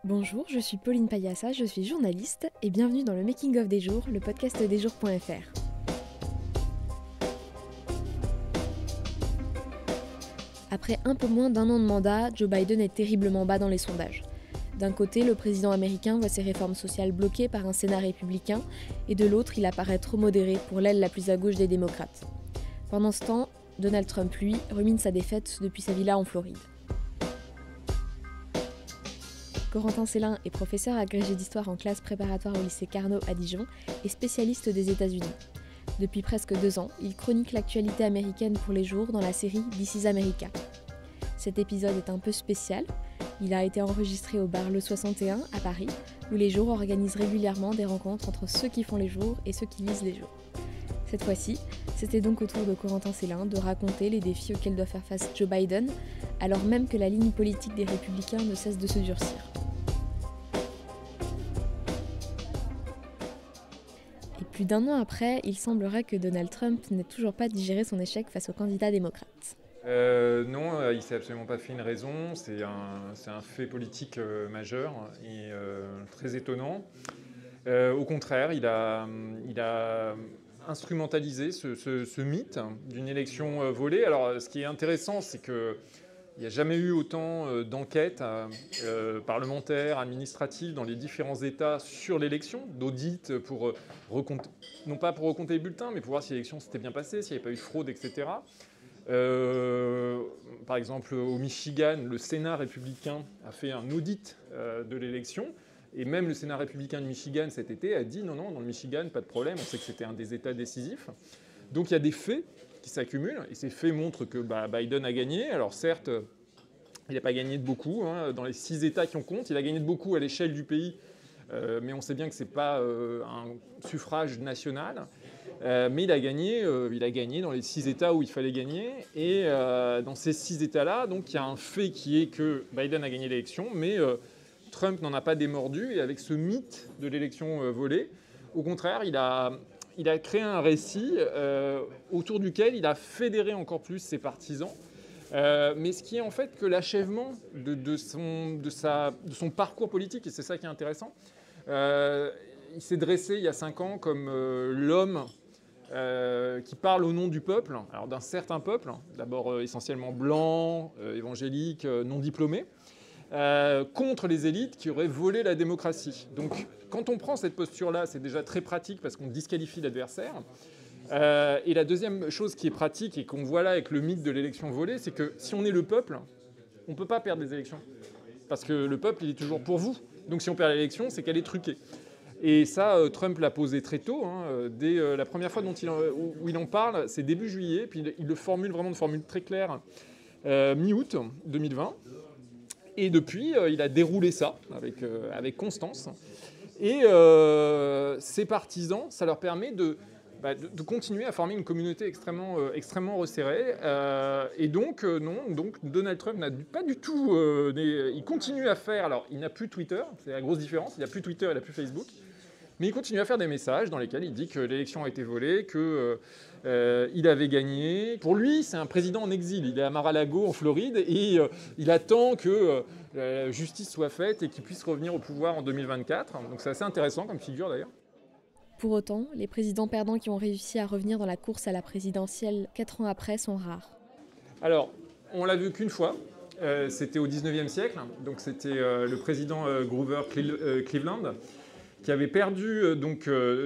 Bonjour, je suis Pauline Payassa, je suis journaliste et bienvenue dans le Making of des jours, le podcast desjours.fr. Après un peu moins d'un an de mandat, Joe Biden est terriblement bas dans les sondages. D'un côté, le président américain voit ses réformes sociales bloquées par un Sénat républicain, et de l'autre, il apparaît trop modéré pour l'aile la plus à gauche des démocrates. Pendant ce temps, Donald Trump, lui, rumine sa défaite depuis sa villa en Floride. Corentin Célin est professeur agrégé d'histoire en classe préparatoire au lycée Carnot à Dijon et spécialiste des États-Unis. Depuis presque 2 ans, il chronique l'actualité américaine pour les jours dans la série This is America. Cet épisode est un peu spécial. Il a été enregistré au bar Le 61 à Paris, où les jours organisent régulièrement des rencontres entre ceux qui font les jours et ceux qui lisent les jours. Cette fois-ci, c'était donc au tour de Corentin Célin de raconter les défis auxquels doit faire face Joe Biden, alors même que la ligne politique des Républicains ne cesse de se durcir. Et plus d'un an après, il semblerait que Donald Trump n'ait toujours pas digéré son échec face aux candidats démocrates. Non, il ne s'est absolument pas fait une raison. C'est un fait politique majeur et très étonnant. Au contraire, il a instrumentalisé ce mythe d'une élection volée. Alors, ce qui est intéressant, c'est qu'il n'y a jamais eu autant d'enquêtes parlementaires, administratives dans les différents États sur l'élection, d'audits pour recompter, non pas pour recompter les bulletins, mais pour voir si l'élection s'était bien passée, s'il n'y avait pas eu de fraude, etc. Par exemple, au Michigan, le Sénat républicain a fait un audit de l'élection. Et même le Sénat républicain de Michigan cet été a dit non, dans le Michigan, pas de problème, on sait que c'était un des États décisifs. Donc il y a des faits qui s'accumulent, et ces faits montrent que Biden a gagné. Alors certes, il n'a pas gagné de beaucoup, dans les 6 États qui en comptent, il a gagné de beaucoup à l'échelle du pays, mais on sait bien que ce n'est pas un suffrage national. Mais il a gagné dans les 6 États où il fallait gagner. Et dans ces 6 États-là, donc, il y a un fait qui est que Biden a gagné l'élection, mais Trump n'en a pas démordu. Et avec ce mythe de l'élection volée, au contraire, il a créé un récit autour duquel il a fédéré encore plus ses partisans. Mais ce qui est en fait que l'achèvement de son parcours politique, et c'est ça qui est intéressant, il s'est dressé il y a 5 ans comme l'homme qui parle au nom du peuple, alors d'un certain peuple, d'abord essentiellement blanc, évangélique, non diplômé, contre les élites qui auraient volé la démocratie. Donc quand on prend cette posture-là, c'est déjà très pratique parce qu'on disqualifie l'adversaire. Et la deuxième chose qui est pratique et qu'on voit là avec le mythe de l'élection volée, c'est que si on est le peuple, on ne peut pas perdre des élections. Parce que le peuple, il est toujours pour vous. Donc si on perd l'élection, c'est qu'elle est truquée. Et ça, Trump l'a posé très tôt. Dès la première fois où il en parle, c'est début juillet. Puis il le formule vraiment de formule très claire mi-août 2020. Et depuis, il a déroulé ça avec constance. Et ses partisans, ça leur permet de continuer à former une communauté extrêmement resserrée. Et donc, Donald Trump n'a pas du tout... il continue à faire... Alors, il n'a plus Twitter, c'est la grosse différence. Il n'a plus Twitter, il n'a plus Facebook. Mais il continue à faire des messages dans lesquels il dit que l'élection a été volée, qu'il avait gagné. Pour lui, c'est un président en exil. Il est à Mar-a-Lago, en Floride, et il attend que la justice soit faite et qu'il puisse revenir au pouvoir en 2024. Donc c'est assez intéressant comme figure, d'ailleurs. Pour autant, les présidents perdants qui ont réussi à revenir dans la course à la présidentielle 4 ans après sont rares. Alors, on l'a vu qu'une fois. C'était au 19e siècle. Donc c'était le président Grover Cleveland, qui avait perdu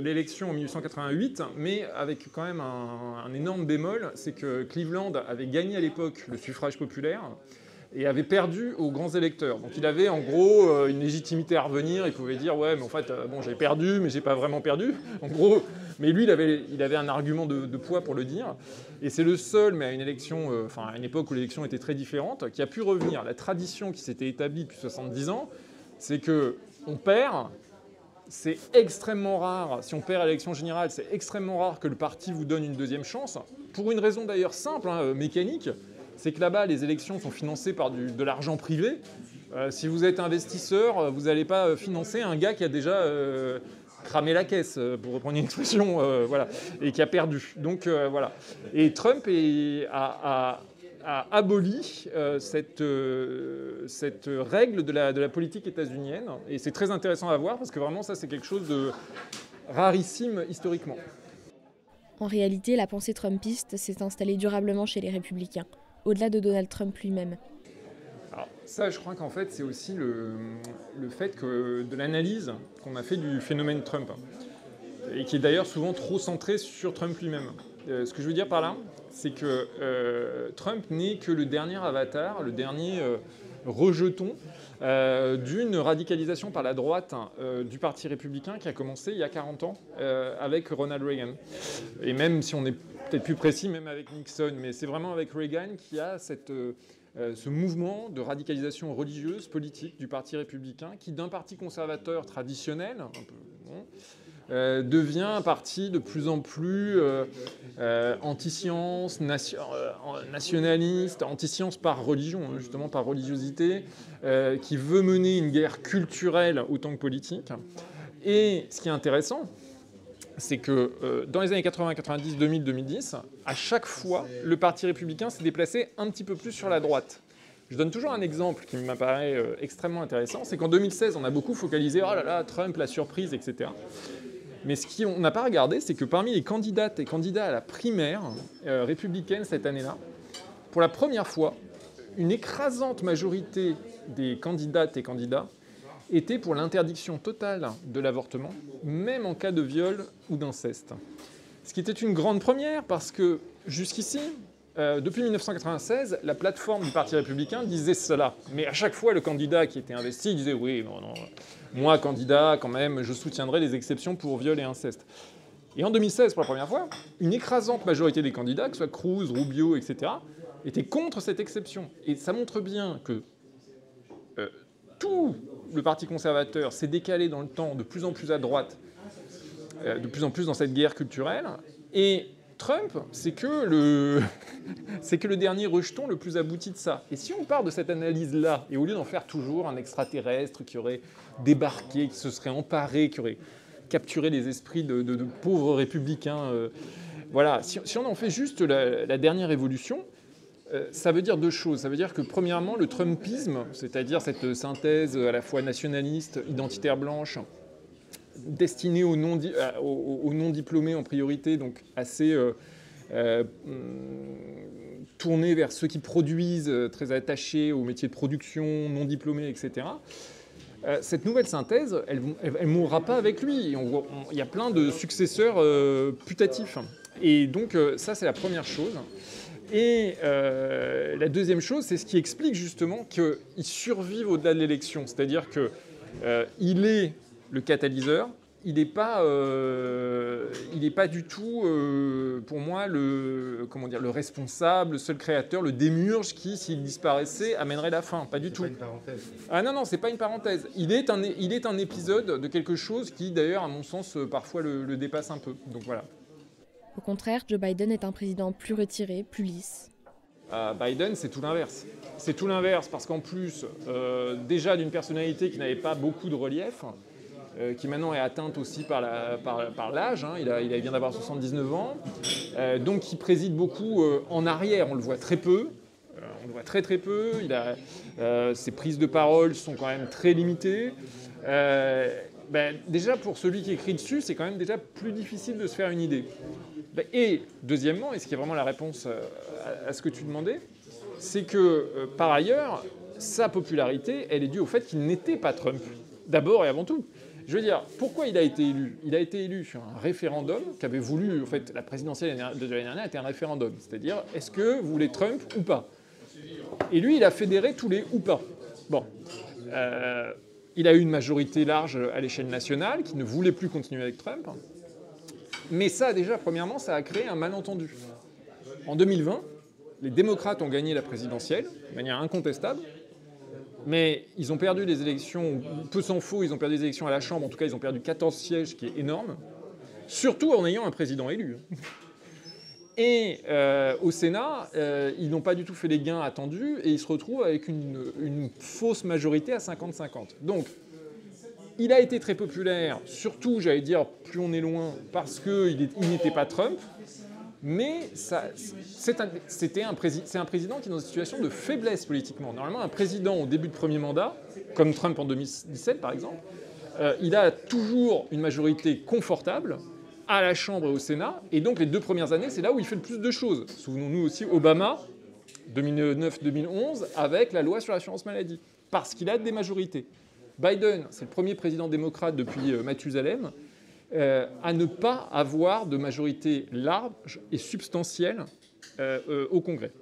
l'élection en 1888, mais avec quand même un énorme bémol, c'est que Cleveland avait gagné à l'époque le suffrage populaire et avait perdu aux grands électeurs. Donc il avait en gros une légitimité à revenir, il pouvait dire « ouais, mais en fait, j'ai perdu, mais j'ai pas vraiment perdu », en gros. Mais lui, il avait un argument de poids pour le dire. Et c'est le seul, mais à une époque où l'élection était très différente, qui a pu revenir. La tradition qui s'était établie depuis 70 ans, c'est qu'on perd. C'est extrêmement rare, si on perd à l'élection générale, c'est extrêmement rare que le parti vous donne une deuxième chance. Pour une raison d'ailleurs simple, mécanique, c'est que là-bas, les élections sont financées par de l'argent privé. Si vous êtes investisseur, vous n'allez pas financer un gars qui a déjà cramé la caisse, pour reprendre une expression, et qui a perdu. Donc voilà. Et Trump a a aboli cette règle de la politique états-unienne. Et c'est très intéressant à voir parce que vraiment, ça, c'est quelque chose de rarissime historiquement. En réalité, la pensée trumpiste s'est installée durablement chez les républicains, au-delà de Donald Trump lui-même. Alors, ça, je crois qu'en fait, c'est aussi le fait que de l'analyse qu'on a fait du phénomène Trump, et qui est d'ailleurs souvent trop centré sur Trump lui-même. Ce que je veux dire par là, c'est que Trump n'est que le dernier avatar, le dernier rejeton d'une radicalisation par la droite du Parti républicain qui a commencé il y a 40 ans avec Ronald Reagan. Et même si on est peut-être plus précis, même avec Nixon, mais c'est vraiment avec Reagan qu'il y a ce mouvement de radicalisation religieuse, politique du Parti républicain qui, d'un parti conservateur traditionnel, un peu, devient un parti de plus en plus anti-science, nationaliste, anti-science par religion, justement par religiosité, qui veut mener une guerre culturelle autant que politique. Et ce qui est intéressant, c'est que dans les années 80, 90, 2000, 2010, à chaque fois, le Parti républicain s'est déplacé un petit peu plus sur la droite. Je donne toujours un exemple qui m'apparaît extrêmement intéressant, c'est qu'en 2016, on a beaucoup focalisé « Oh là là, Trump, la surprise, etc. » Mais ce qu'on n'a pas regardé, c'est que parmi les candidates et candidats à la primaire républicaine cette année-là, pour la première fois, une écrasante majorité des candidates et candidats étaient pour l'interdiction totale de l'avortement, même en cas de viol ou d'inceste. Ce qui était une grande première parce que jusqu'ici, depuis 1996, la plateforme du Parti républicain disait cela. Mais à chaque fois, le candidat qui était investi disait « Oui, non, moi, candidat, quand même, je soutiendrai les exceptions pour viol et inceste. » Et en 2016, pour la première fois, une écrasante majorité des candidats, que ce soit Cruz, Rubio, etc., étaient contre cette exception. Et ça montre bien que tout le Parti conservateur s'est décalé dans le temps de plus en plus à droite, de plus en plus dans cette guerre culturelle. Et Trump, c'est que le dernier rejeton le plus abouti de ça. Et si on part de cette analyse-là, et au lieu d'en faire toujours un extraterrestre qui aurait débarqué, qui se serait emparé, qui aurait capturé les esprits de pauvres républicains, voilà, si on en fait juste la dernière évolution, ça veut dire deux choses. Ça veut dire que, premièrement, le Trumpisme, c'est-à-dire cette synthèse à la fois nationaliste, identitaire blanche, destinée aux non-diplômés en priorité, donc assez tournée vers ceux qui produisent, très attachés aux métiers de production, non-diplômés, etc. Cette nouvelle synthèse, elle ne mourra pas avec lui. Il y a plein de successeurs putatifs. Et donc, ça, c'est la première chose. Et la deuxième chose, c'est ce qui explique justement qu'il survive au-delà de l'élection. C'est-à-dire qu'il est le catalyseur, il n'est pas du tout, pour moi, le responsable, le seul créateur, le démiurge qui, s'il disparaissait, amènerait la fin. Pas du tout. C'est pas une parenthèse. Ah non, c'est pas une parenthèse. Il est un épisode de quelque chose qui, d'ailleurs, à mon sens, parfois le dépasse un peu. Donc voilà. Au contraire, Joe Biden est un président plus retiré, plus lisse. Biden, c'est tout l'inverse. C'est tout l'inverse parce qu'en plus, déjà d'une personnalité qui n'avait pas beaucoup de relief, qui maintenant est atteinte aussi par l'âge, hein, il vient d'avoir 79 ans, donc qui préside beaucoup en arrière, on le voit très peu. On le voit très très peu, ses prises de parole sont quand même très limitées. Déjà, pour celui qui écrit dessus, c'est quand même déjà plus difficile de se faire une idée. Et deuxièmement, et ce qui est vraiment la réponse à ce que tu demandais, c'est que par ailleurs, sa popularité, elle est due au fait qu'il n'était pas Trump, d'abord et avant tout. Je veux dire, pourquoi il a été élu ? Il a été élu sur un référendum qu'avait voulu, en fait, la présidentielle de l'année dernière était un référendum, c'est-à-dire, est-ce que vous voulez Trump ou pas ? Et lui, il a fédéré tous les ou pas. Bon. Il a eu une majorité large à l'échelle nationale qui ne voulait plus continuer avec Trump. Mais ça, déjà, premièrement, ça a créé un malentendu. En 2020, les démocrates ont gagné la présidentielle de manière incontestable, mais ils ont perdu les élections, peu s'en faut, ils ont perdu les élections à la Chambre, en tout cas, ils ont perdu 14 sièges, ce qui est énorme, surtout en ayant un président élu. Et au Sénat, ils n'ont pas du tout fait les gains attendus et ils se retrouvent avec une fausse majorité à 50-50. Donc, il a été très populaire, surtout, j'allais dire, plus on est loin, parce qu'il n'était pas Trump. Mais c'est un président qui est dans une situation de faiblesse politiquement. Normalement, un président au début de premier mandat, comme Trump en 2017 par exemple, il a toujours une majorité confortable à la Chambre et au Sénat, et donc les 2 premières années, c'est là où il fait le plus de choses. Souvenons-nous aussi Obama, 2009-2011, avec la loi sur l'assurance maladie, parce qu'il a des majorités. Biden, c'est le premier président démocrate depuis Mathusalem, à ne pas avoir de majorité large et substantielle au Congrès.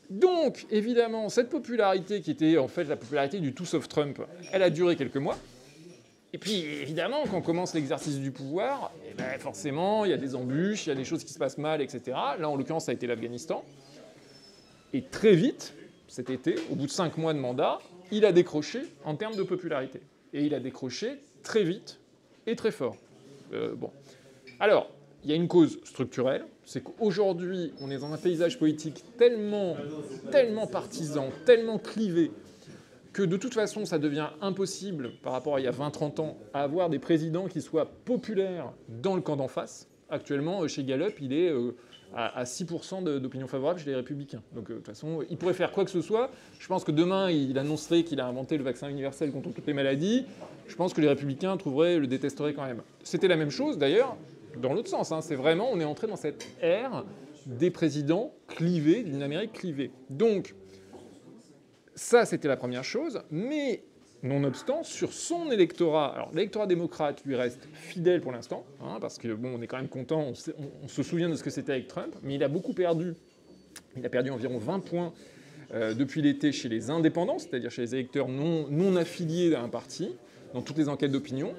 Donc, évidemment, cette popularité qui était en fait la popularité du tout sauf Trump, elle a duré quelques mois. Et puis, évidemment, quand on commence l'exercice du pouvoir, eh ben, forcément, il y a des embûches, il y a des choses qui se passent mal, etc. Là, en l'occurrence, ça a été l'Afghanistan. Et très vite, cet été, au bout de 5 mois de mandat, il a décroché en termes de popularité. Et il a décroché très vite et très fort. Bon. Alors, il y a une cause structurelle, c'est qu'aujourd'hui, on est dans un paysage politique tellement partisan, tellement clivé, que de toute façon, ça devient impossible, par rapport à il y a 20-30 ans, à avoir des présidents qui soient populaires dans le camp d'en face. Actuellement, chez Gallup, il est à 6% d'opinion favorable chez les Républicains. Donc, de toute façon, il pourrait faire quoi que ce soit. Je pense que demain, il annoncerait qu'il a inventé le vaccin universel contre toutes les maladies. Je pense que les Républicains le détesteraient quand même. C'était la même chose, d'ailleurs, dans l'autre sens. C'est vraiment, on est entré dans cette ère des présidents clivés, d'une Amérique clivée. Donc, ça, c'était la première chose, mais nonobstant, sur son électorat, alors l'électorat démocrate lui reste fidèle pour l'instant, parce que bon, on est quand même content, on se souvient de ce que c'était avec Trump, mais il a beaucoup perdu. Il a perdu environ 20 points depuis l'été chez les indépendants, c'est-à-dire chez les électeurs non affiliés à un parti, dans toutes les enquêtes d'opinion.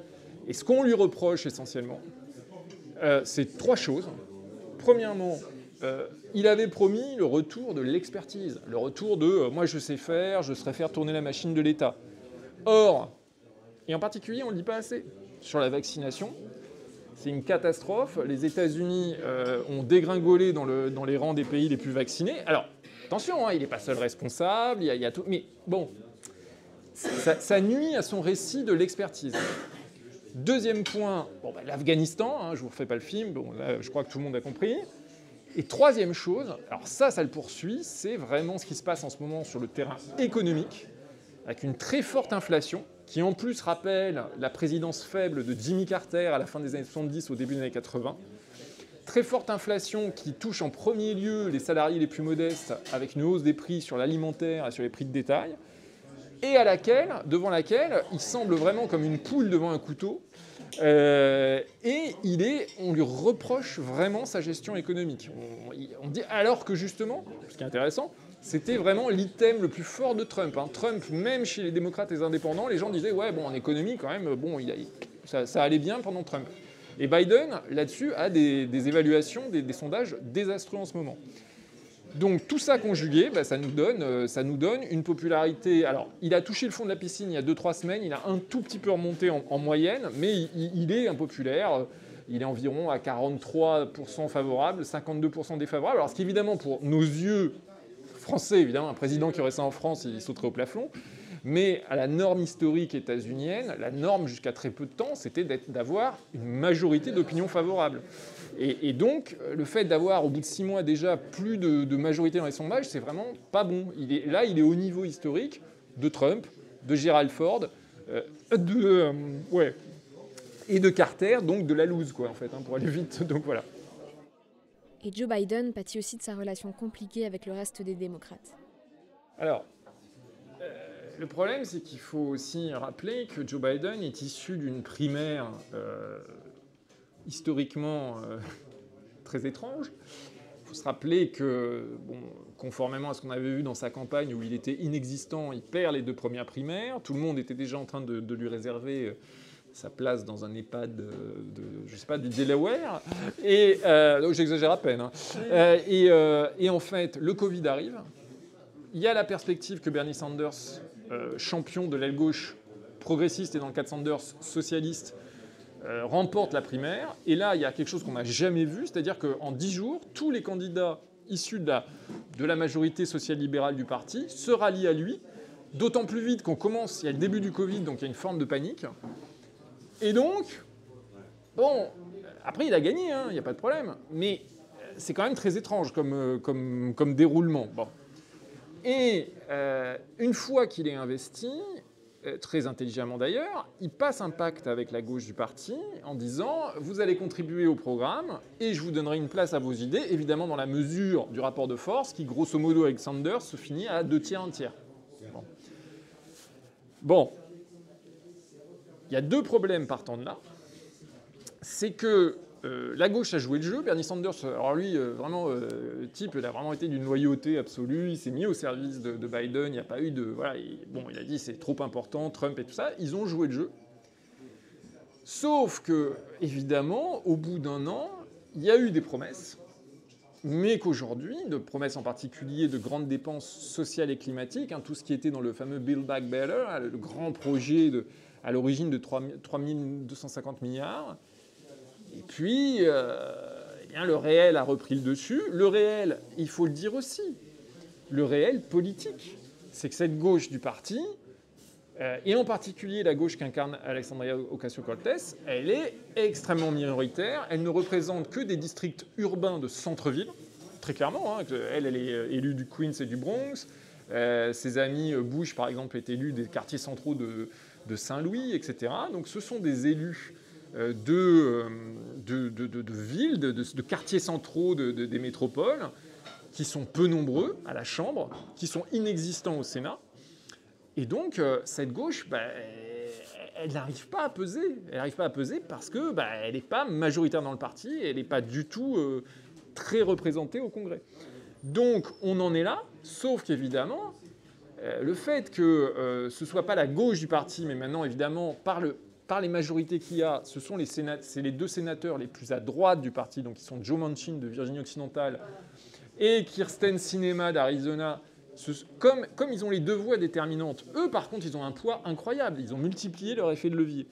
Et ce qu'on lui reproche essentiellement, c'est 3 choses. Premièrement, il avait promis le retour de l'expertise, le retour de moi je sais faire, je saurais faire tourner la machine de l'État. Or, et en particulier on ne le dit pas assez, sur la vaccination, c'est une catastrophe. Les États-Unis ont dégringolé dans les rangs des pays les plus vaccinés. Alors, attention, il n'est pas seul responsable, il y a tout, mais bon, ça nuit à son récit de l'expertise. Deuxième point, l'Afghanistan, je ne vous refais pas le film, là, je crois que tout le monde a compris. Et troisième chose, alors ça le poursuit, c'est vraiment ce qui se passe en ce moment sur le terrain économique, avec une très forte inflation, qui en plus rappelle la présidence faible de Jimmy Carter à la fin des années 70, au début des années 80. Très forte inflation qui touche en premier lieu les salariés les plus modestes, avec une hausse des prix sur l'alimentaire et sur les prix de détail, et devant laquelle il semble vraiment comme une poule devant un couteau, et on lui reproche vraiment sa gestion économique. On dit alors que justement, ce qui est intéressant, c'était vraiment l'item le plus fort de Trump. Trump, même chez les démocrates et les indépendants, les gens disaient ouais bon en économie quand même, bon ça allait bien pendant Trump. Et Biden là-dessus a des évaluations, des sondages désastreux en ce moment. Donc tout ça conjugué, ça nous donne une popularité. Alors, il a touché le fond de la piscine il y a 2-3 semaines, il a un tout petit peu remonté en moyenne, mais il est impopulaire. Il est environ à 43% favorable, 52% défavorable. Alors, ce qui évidemment, pour nos yeux français, évidemment, un président qui aurait ça en France, il sauterait au plafond. Mais à la norme historique états-unienne, la norme jusqu'à très peu de temps, c'était d'avoir une majorité d'opinion favorable. Et donc, le fait d'avoir, au bout de 6 mois déjà, plus de majorité dans les sondages, c'est vraiment pas bon. Il est au niveau historique de Trump, de Gerald Ford, et de Carter, donc de la loose, quoi, en fait, pour aller vite. Donc voilà. Et Joe Biden pâtit aussi de sa relation compliquée avec le reste des démocrates. Alors, le problème, c'est qu'il faut aussi rappeler que Joe Biden est issu d'une primaire historiquement très étrange. Il faut se rappeler que, conformément à ce qu'on avait vu dans sa campagne où il était inexistant, il perd les 2 premières primaires. Tout le monde était déjà en train de lui réserver sa place dans un EHPAD du Delaware. Et j'exagère à peine. Et en fait, le Covid arrive. Il y a la perspective que Bernie Sanders, champion de l'aile gauche progressiste et dans le cas de Sanders socialiste, remporte la primaire. Et là, il y a quelque chose qu'on n'a jamais vu, c'est-à-dire qu'en 10 jours, tous les candidats issus de la majorité social-libérale du parti se rallient à lui, d'autant plus vite qu'on commence, il y a le début du Covid, donc il y a une forme de panique. Et donc, Après, il a gagné, il n'y a pas de problème. Mais c'est quand même très étrange comme déroulement. Bon. Et une fois qu'il est investi, très intelligemment d'ailleurs, il passe un pacte avec la gauche du parti en disant « Vous allez contribuer au programme et je vous donnerai une place à vos idées, évidemment dans la mesure du rapport de force qui, grosso modo, avec Sanders, se finit à 2 tiers, 1 tiers. » Bon. Il y a 2 problèmes partant de là. C'est que la gauche a joué le jeu. Bernie Sanders, alors lui, vraiment, type, il a vraiment été d'une loyauté absolue. Il s'est mis au service de Biden. Il n'y a pas eu de... Voilà, il a dit c'est trop important, Trump et tout ça. Ils ont joué le jeu. Sauf que, évidemment, au bout d'un an, il y a eu des promesses. Mais qu'aujourd'hui, de promesses en particulier de grandes dépenses sociales et climatiques, tout ce qui était dans le fameux Build Back Better, le grand projet à l'origine de 3 250 milliards. Et puis, le réel a repris le dessus. Le réel, il faut le dire aussi, le réel politique, c'est que cette gauche du parti, et en particulier la gauche qu'incarne Alexandria Ocasio-Cortez, elle est extrêmement minoritaire. Elle ne représente que des districts urbains de centre-ville, très clairement. Elle est élue du Queens et du Bronx. Ses amis Bush, par exemple, est élu des quartiers centraux de Saint-Louis, etc. Donc ce sont des élus de villes, de quartiers centraux des métropoles, qui sont peu nombreux à la Chambre, qui sont inexistants au Sénat. Et donc, cette gauche, elle n'arrive pas à peser. Elle n'arrive pas à peser parce que elle n'est pas majoritaire dans le parti, elle n'est pas du tout très représentée au Congrès. Donc, on en est là, sauf qu'évidemment, le fait que ce ne soit pas la gauche du parti, mais maintenant, évidemment, par les majorités qu'il y a, c'est les 2 sénateurs les plus à droite du parti, donc qui sont Joe Manchin de Virginie-Occidentale et Kyrsten Sinema d'Arizona. Comme ils ont les 2 voix déterminantes, eux, par contre, ils ont un poids incroyable. Ils ont multiplié leur effet de levier.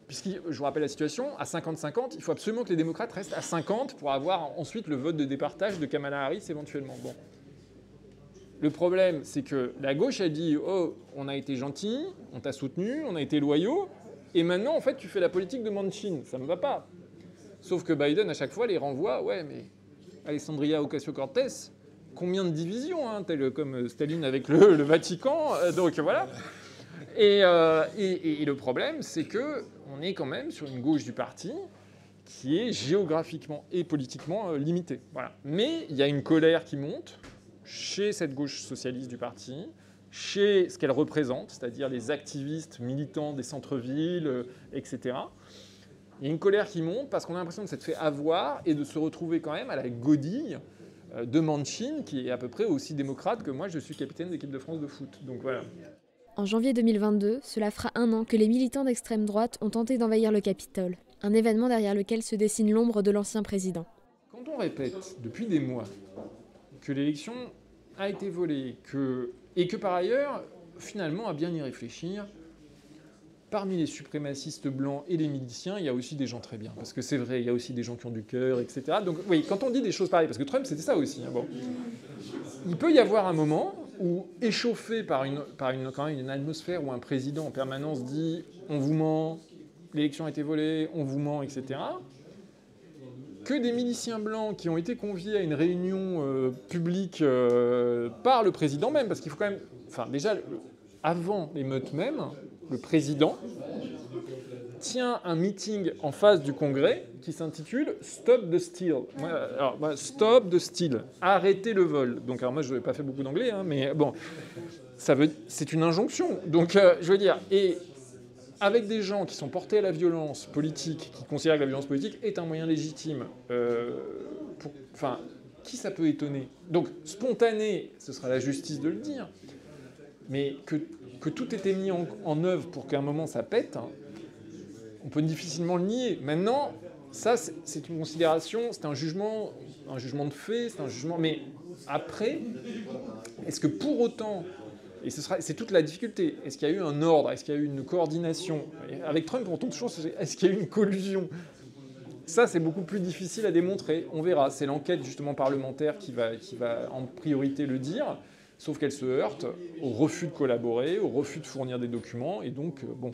Puisque, je vous rappelle la situation, à 50-50, il faut absolument que les démocrates restent à 50 pour avoir ensuite le vote de départage de Kamala Harris éventuellement. Bon. Le problème, c'est que la gauche a dit « Oh, on a été gentils, on t'a soutenu, on a été loyaux, et maintenant, en fait, tu fais la politique de Manchin. Ça ne me va pas. » Sauf que Biden, à chaque fois, les renvoie « Ouais, mais Alexandria Ocasio-Cortez, combien de divisions, tel comme Staline avec le Vatican, donc voilà. » Et le problème, c'est qu'on est quand même sur une gauche du parti qui est géographiquement et politiquement limitée. Voilà. Mais il y a une colère qui monte chez cette gauche socialiste du parti, chez ce qu'elle représente, c'est-à-dire les activistes militants des centres-villes, etc. Il y a une colère qui monte parce qu'on a l'impression de s'être fait avoir et de se retrouver quand même à la godille de Manchin, qui est à peu près aussi démocrate que moi, je suis capitaine d'équipe de France de foot. Donc voilà. En janvier 2022, cela fera 1 an que les militants d'extrême droite ont tenté d'envahir le Capitole, un événement derrière lequel se dessine l'ombre de l'ancien président. Quand on répète depuis des mois que l'élection a été volée, et que par ailleurs, finalement, à bien y réfléchir, parmi les suprémacistes blancs et les miliciens, il y a aussi des gens très bien. Parce que c'est vrai, il y a aussi des gens qui ont du cœur, etc. Donc oui, quand on dit des choses pareilles, parce que Trump, c'était ça aussi. Bon. Il peut y avoir un moment où, échauffé par quand même une atmosphère où un président en permanence dit « on vous ment, l'élection a été volée, on vous ment, etc. », que des miliciens blancs qui ont été conviés à une réunion publique par le président même, parce qu'il faut quand même... Enfin, déjà, avant l'émeute même, le président tient un meeting en face du Congrès qui s'intitule « Stop the Steal ». Stop the Steal. Arrêtez le vol. Donc, alors moi, je n'ai pas fait beaucoup d'anglais, mais bon, c'est une injonction. Donc, je veux dire... Et avec des gens qui sont portés à la violence politique, qui considèrent que la violence politique est un moyen légitime, qui ça peut étonner? Donc, spontané, ce sera la justice de le dire, mais que tout était mis en œuvre pour qu'à un moment ça pète, on peut difficilement le nier. Maintenant, ça, c'est une considération, c'est un jugement de fait, c'est un jugement... Mais après, est-ce que pour autant... Et c'est toute la difficulté. Est-ce qu'il y a eu un ordre? Est-ce qu'il y a eu une coordination? Avec Trump, on tombe toujours sur est-ce qu'il y a eu une collusion? Ça, c'est beaucoup plus difficile à démontrer. On verra. C'est l'enquête justement parlementaire qui va en priorité le dire. Sauf qu'elle se heurte au refus de collaborer, au refus de fournir des documents. Et donc, bon,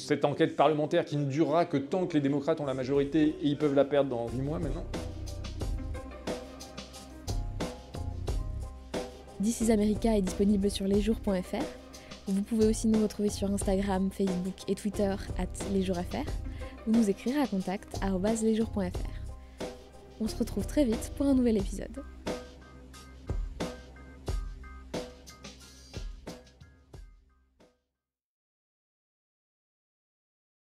cette enquête parlementaire qui ne durera que tant que les démocrates ont la majorité et ils peuvent la perdre dans 8 mois maintenant. This is America est disponible sur lesjours.fr. Vous pouvez aussi nous retrouver sur Instagram, Facebook et Twitter @lesjours.fr ou nous écrire à contact@lesjours.fr. On se retrouve très vite pour un nouvel épisode.